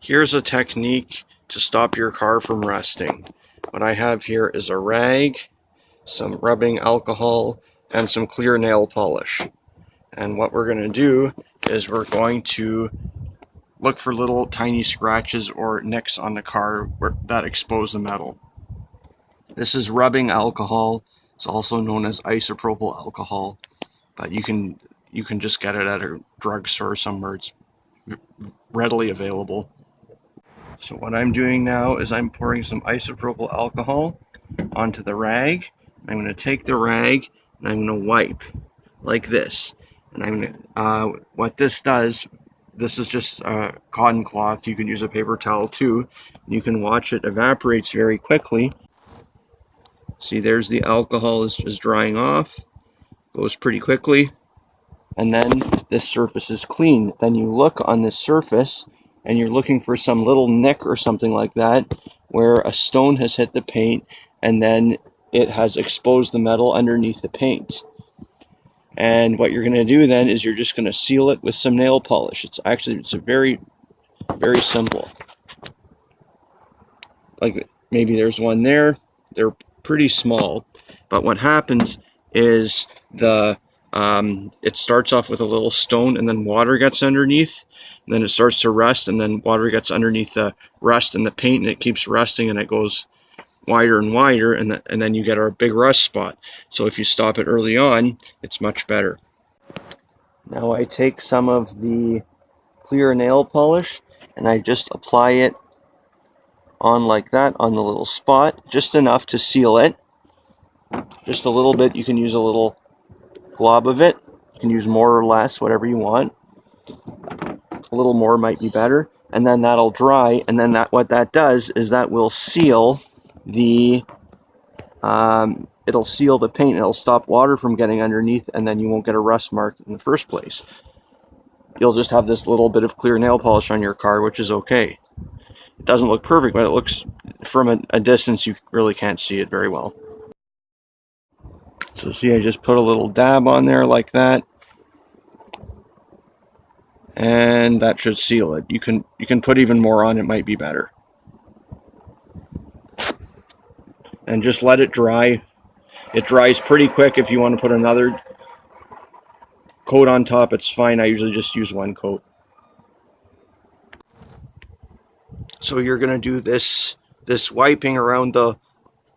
Here's a technique to stop your car from rusting. What I have here is a rag, some rubbing alcohol, and some clear nail polish. And what we're going to do is we're going to look for little tiny scratches or nicks on the car that expose the metal. This is rubbing alcohol. It's also known as isopropyl alcohol, but you can just get it at a drugstore somewhere. It's readily available. So what I'm doing now is I'm pouring some isopropyl alcohol onto the rag. I'm going to take the rag and I'm going to wipe like this. And I'm going to, what this does, this is just cotton cloth. You can use a paper towel too. You can watch it evaporates very quickly. See, there's the alcohol is just drying off. Goes pretty quickly. And then this surface is clean. Then you look on this surface and you're looking for some little nick or something like that where a stone has hit the paint and then it has exposed the metal underneath the paint. And what you're going to do then is you're just going to seal it with some nail polish. It's a very, very simple. Like maybe there's one there. They're pretty small. But what happens is it starts off with a little stone and then water gets underneath. And then it starts to rust and then water gets underneath the rust in the paint and it keeps rusting and it goes wider and wider and then you get a big rust spot. So if you stop it early on, it's much better. Now I take some of the clear nail polish and I just apply it on like that on the little spot, just enough to seal it. Just a little bit. You can use a little glob of it. You can use more or less, whatever you want. A little more might be better. And then that'll dry, and then what that does is that will seal the it'll seal the paint. It'll stop water from getting underneath, and then you won't get a rust mark in the first place. You'll just have this little bit of clear nail polish on your car, which is okay. It doesn't look perfect, but it looks, from a distance, you really can't see it very well. So see, I just put a little dab on there like that. And that should seal it. You can put even more on, it might be better. And just let it dry. It dries pretty quick. If you want to put another coat on top, it's fine. I usually just use one coat. So you're going to do this wiping around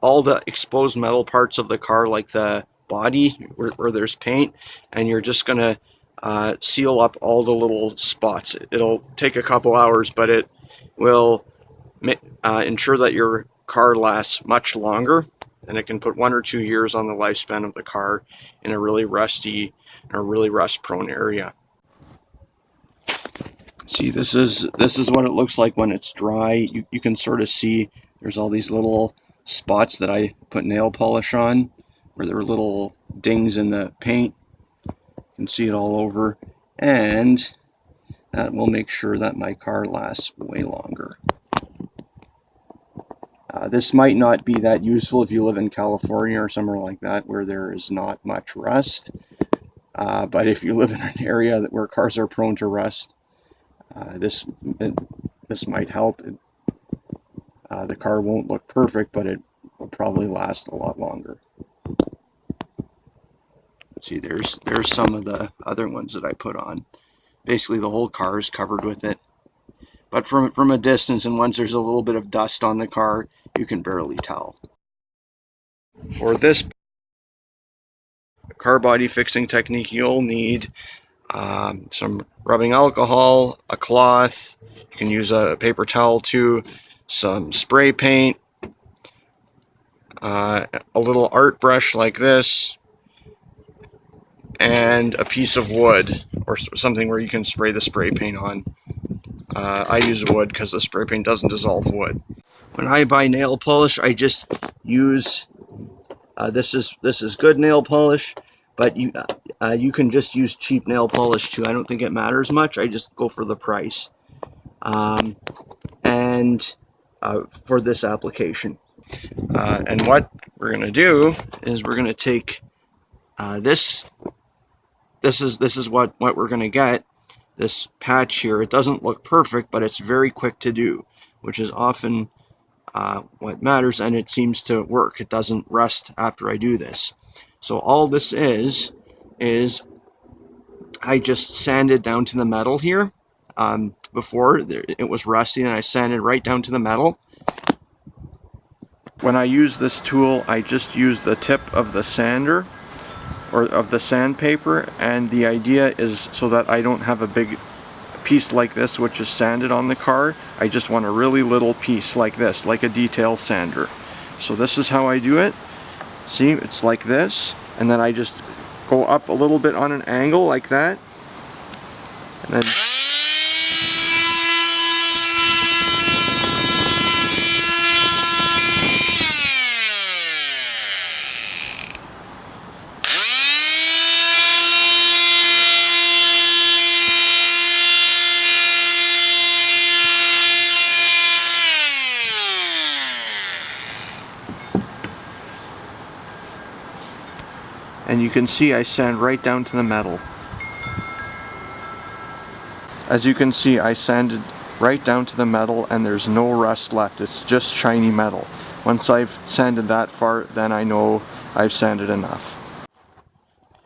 all the exposed metal parts of the car, like the body where there's paint, and you're just going to seal up all the little spots. It'll take a couple hours, but it will ensure that your car lasts much longer, and it can put 1 or 2 years on the lifespan of the car in a really rusty or really rust-prone area. See, this is what it looks like when it's dry. You can sort of see there's all these little spots that I put nail polish on, where there were little dings in the paint. You can see it all over, and that will make sure that my car lasts way longer. This might not be that useful if you live in California or somewhere like that where there is not much rust. But if you live in an area where cars are prone to rust, this might help. The car won't look perfect, but it will probably last a lot longer. See, there's some of the other ones that I put on. Basically, the whole car is covered with it. But from a distance, and once there's a little bit of dust on the car, you can barely tell. For this car body fixing technique, you'll need some rubbing alcohol, a cloth. You can use a paper towel too, some spray paint, a little art brush like this, and a piece of wood or something where you can spray the spray paint on. I use wood because the spray paint doesn't dissolve wood. When I buy nail polish, I just use this is good nail polish, but you can just use cheap nail polish too. I don't think it matters much. I just go for the price. For this application. And what we're going to do is we're going to take this is what we're going to get. this patch here. It doesn't look perfect, but it's very quick to do, which is often what matters, and it seems to work. It doesn't rust after I do this. So all this is I just sanded down to the metal here. Before it was rusty, and I sanded right down to the metal. When I use this tool, I just use the tip of the sander or of the sandpaper, and the idea is so that I don't have a big piece like this which is sanded on the car. I just want a really little piece like this, like a detail sander. So this is how I do it. See, it's like this, and then I just go up a little bit on an angle like that, and then you can see I sand right down to the metal. As you can see, I sanded right down to the metal and there's no rust left. It's just shiny metal. Once I've sanded that far, then I know I've sanded enough.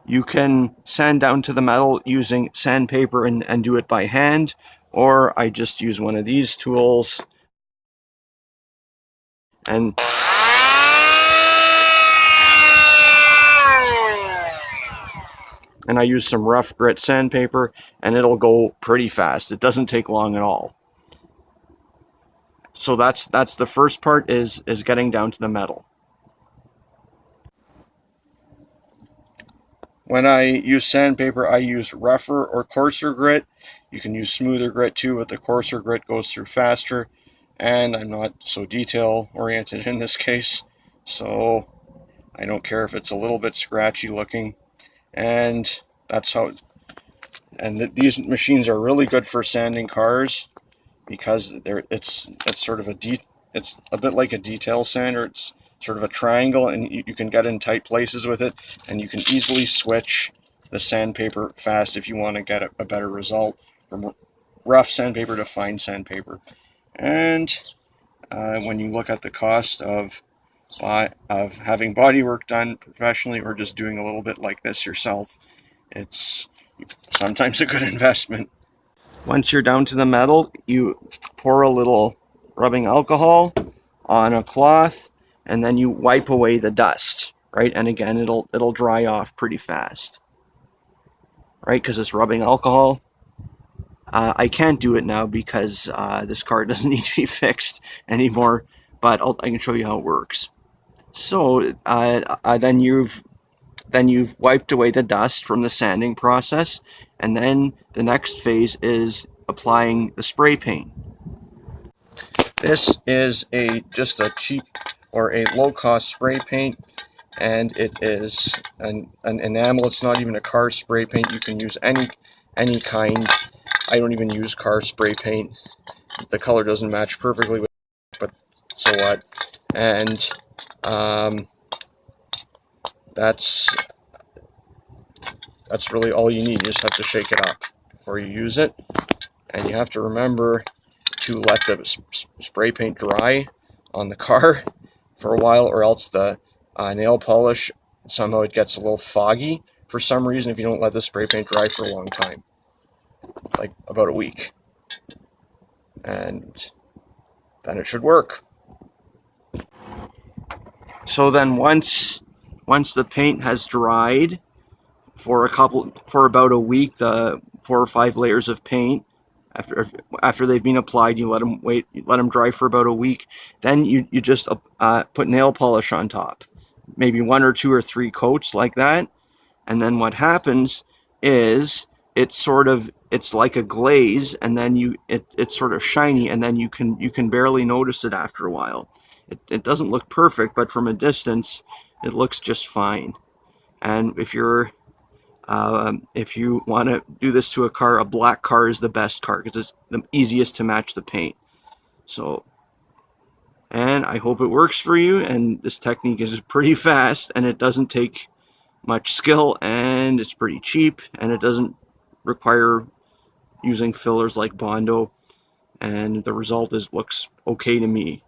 You can sand down to the metal using sandpaper and do it by hand, or I just use one of these tools and I use some rough grit sandpaper, and it'll go pretty fast. It doesn't take long at all. So that's the first part, is getting down to the metal. When I use sandpaper, I use rougher or coarser grit. You can use smoother grit too, but the coarser grit goes through faster, and I'm not so detail oriented in this case, so I don't care if it's a little bit scratchy looking. And that's how, these machines are really good for sanding cars because it's sort of it's a bit like a detail sander. It's sort of a triangle, and you can get in tight places with it, and you can easily switch the sandpaper fast if you want to get a better result from rough sandpaper to fine sandpaper. And when you look at the cost of having body work done professionally or just doing a little bit like this yourself, it's sometimes a good investment. Once you're down to the metal, you pour a little rubbing alcohol on a cloth, and then you wipe away the dust, right? And again, it'll dry off pretty fast, right? Because it's rubbing alcohol. I can't do it now because this car doesn't need to be fixed anymore, but I can show you how it works. So then you've wiped away the dust from the sanding process, and then the next phase is applying the spray paint. This is just a cheap or a low-cost spray paint, and it is an enamel. It's not even a car spray paint. You can use any kind. I don't even use car spray paint. The color doesn't match perfectly with it, but so what? And that's really all you need. You just have to shake it up before you use it, and you have to remember to let the spray paint dry on the car for a while, or else the nail polish, somehow it gets a little foggy for some reason if you don't let the spray paint dry for a long time, like about a week, and then it should work. So then once the paint has dried for about a week, the 4 or 5 layers of paint, after they've been applied, you let them dry for about a week. Then you just put nail polish on top, maybe 1 or 2 or 3 coats like that. And then what happens is it's like a glaze, and then it's sort of shiny, and then you can barely notice it after a while. It doesn't look perfect, but from a distance it looks just fine. And if you want to do this to a car, a black car is the best car because it's the easiest to match the paint. So, and I hope it works for you. And this technique is pretty fast, and it doesn't take much skill, and it's pretty cheap, and it doesn't require using fillers like Bondo, and the result looks okay to me.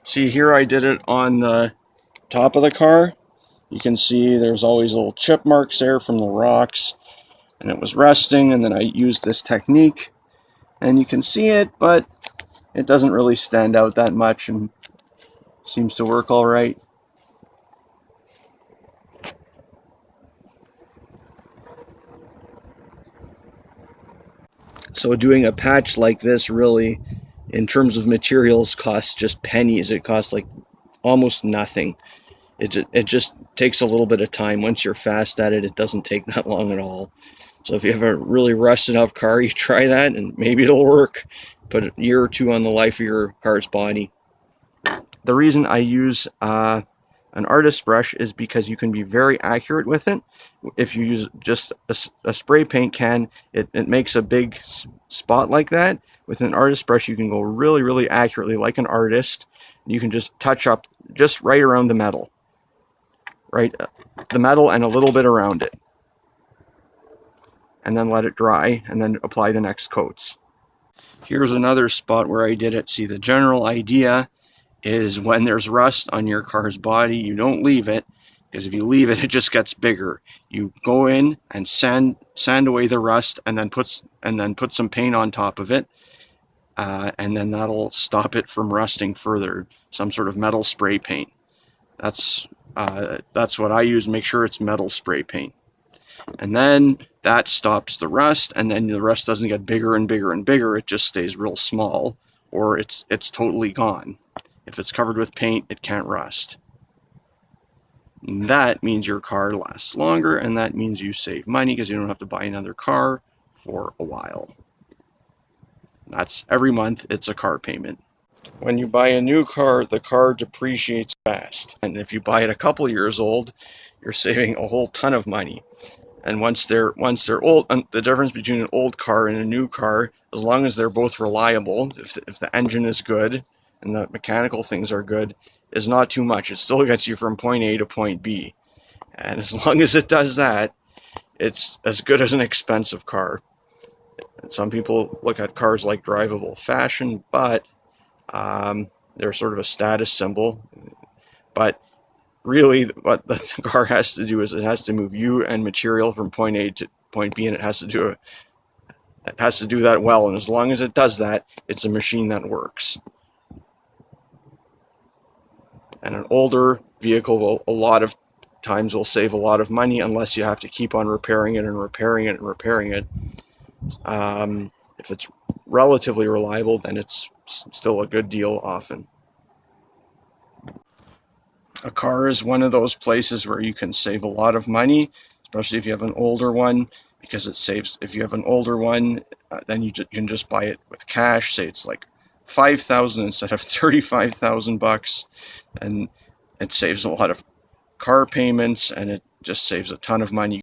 See, here I did it on the top of the car. You can see there's always little chip marks there from the rocks, and it was rusting, and then I used this technique, and you can see it, but it doesn't really stand out that much and seems to work all right. So doing a patch like this really, in terms of materials, costs just pennies. It costs like almost nothing. It just takes a little bit of time. Once you're fast at it, it doesn't take that long at all. So if you have a really rusted up car, you try that and maybe it'll work. Put a year or two on the life of your car's body. The reason I use an artist brush is because you can be very accurate with it. If you use just a spray paint can, it makes a big spot like that. With an artist brush, you can go really, really accurately like an artist. You can just touch up just right around the metal. Right, the metal and a little bit around it. And then let it dry, and then apply the next coats. Here's another spot where I did it. See, the general idea is when there's rust on your car's body, you don't leave it, because if you leave it, it just gets bigger. You go in and sand away the rust, and then put some paint on top of it, and then that'll stop it from rusting further. Some sort of metal spray paint. That's what I use. Make sure it's metal spray paint. And then that stops the rust, and then the rust doesn't get bigger and bigger and bigger. It just stays real small, or it's totally gone. If it's covered with paint, it can't rust. And that means your car lasts longer, and that means you save money because you don't have to buy another car for a while. That's every month. It's a car payment. When you buy a new car, the car depreciates fast. And if you buy it a couple years old, you're saving a whole ton of money. And once they're old, the difference between an old car and a new car, as long as they're both reliable, if the engine is good and the mechanical things are good, is not too much. It still gets you from point A to point B. And as long as it does that, it's as good as an expensive car. And some people look at cars like drivable fashion, but they're sort of a status symbol. But really, what the car has to do is it has to move you and material from point A to point B, and it has to do that well. And as long as it does that, it's a machine that works. And an older vehicle will a lot of times will save a lot of money unless you have to keep on repairing it and repairing it and repairing it. If it's relatively reliable, then it's still a good deal often. A car is one of those places where you can save a lot of money, especially if you have an older one, because it saves. If you have an older one, then you can just buy it with cash. Say it's like $5,000 instead of $35,000, and it saves a lot of car payments, and it just saves a ton of money.